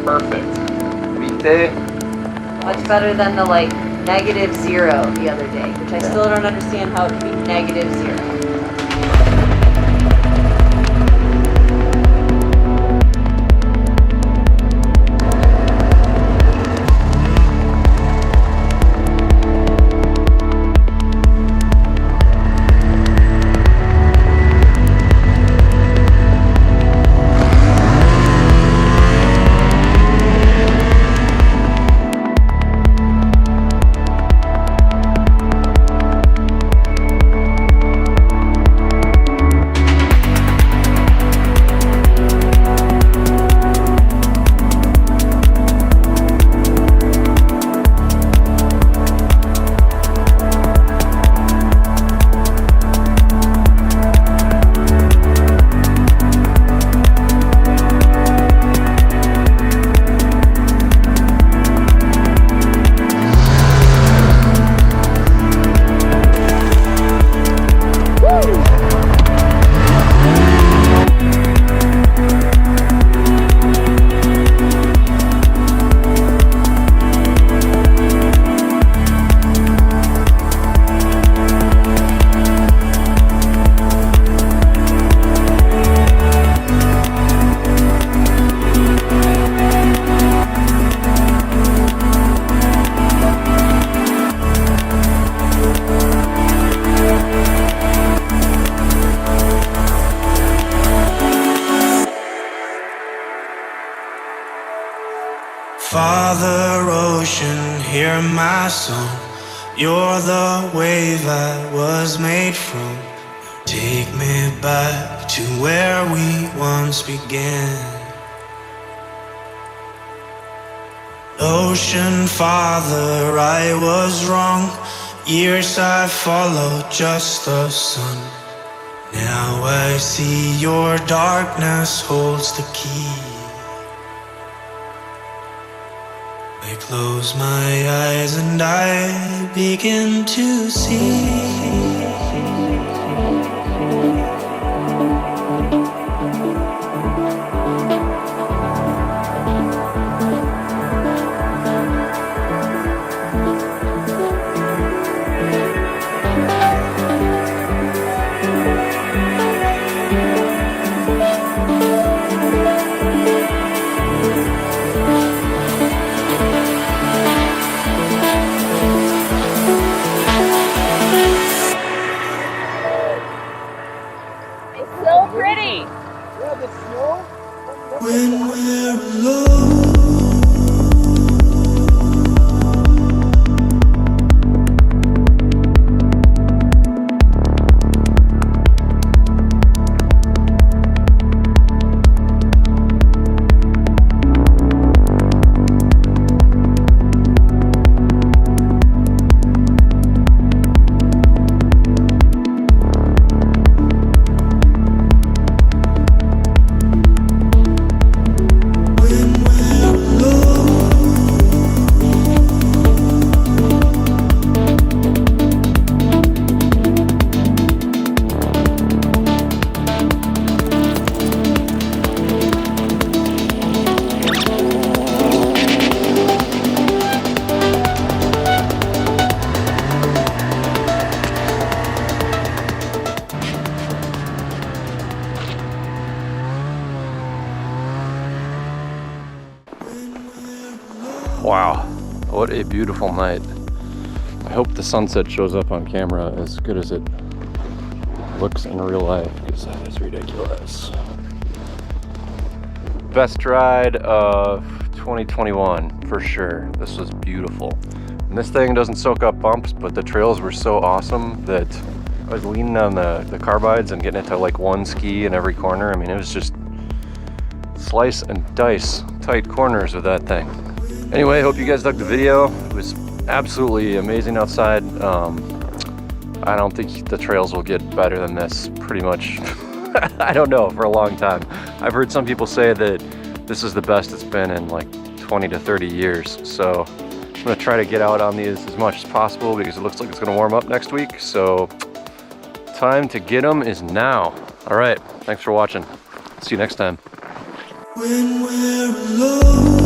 Perfect. Vite. Much better than the like -0 the other day, which I still don't understand how it can be -0. Father Ocean, hear my song. You're the wave I was made from. Take me back to where we once began. Ocean Father, I was wrong. Years I followed just the sun. Now I see your darkness holds the key. I close my eyes and I begin to see. When we're alone. Wow, what a beautiful night. I hope the sunset shows up on camera as good as it looks in real life, because that is ridiculous. Best ride of 2021, for sure. This was beautiful. And this thing doesn't soak up bumps, but the trails were so awesome that I was leaning on the carbides and getting it to like one ski in every corner. I mean, it was just slice and dice tight corners with that thing. Anyway, hope you guys dug the video. It was absolutely amazing outside. I don't think the trails will get better than this, pretty much. I don't know, for a long time. I've heard some people say that this is the best it's been in like 20 to 30 years. So I'm gonna try to get out on these as much as possible because it looks like it's gonna warm up next week. So time to get them is now. All right, thanks for watching. See you next time. When we're alone.